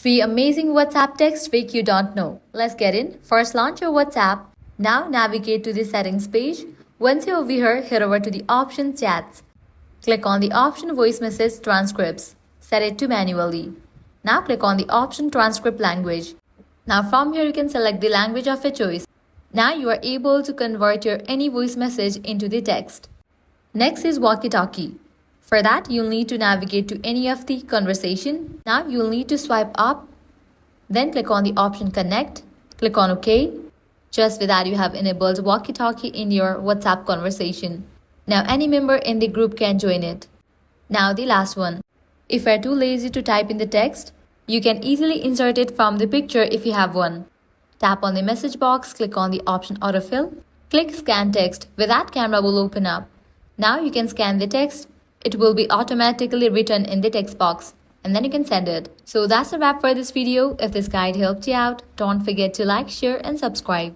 3 amazing WhatsApp text tricks you don't know. Let's get in. First, launch your WhatsApp. Now, navigate to the settings page. Once you're over here, head over to the option chats. Click on the option voice message transcripts. Set it to manually. Now, click on the option transcript language. Now, from here, you can select the language of your choice. Now, you are able to convert your any voice message into the text. Next is walkie-talkie. For that, you'll need to navigate to any of the conversation. Now, you'll need to swipe up. Then click on the option connect. Click on OK. Just with that, you have enabled walkie-talkie in your WhatsApp conversation. Now, any member in the group can join it. Now, the last one. If you're too lazy to type in the text, you can easily insert it from the picture if you have one. Tap on the message box, click on the option autofill. Click scan text. With that, camera will open up. Now you can scan the text. It will be automatically written in the text box and then you can send it. So that's a wrap for this video. If this guide helped you out, don't forget to like, share and subscribe.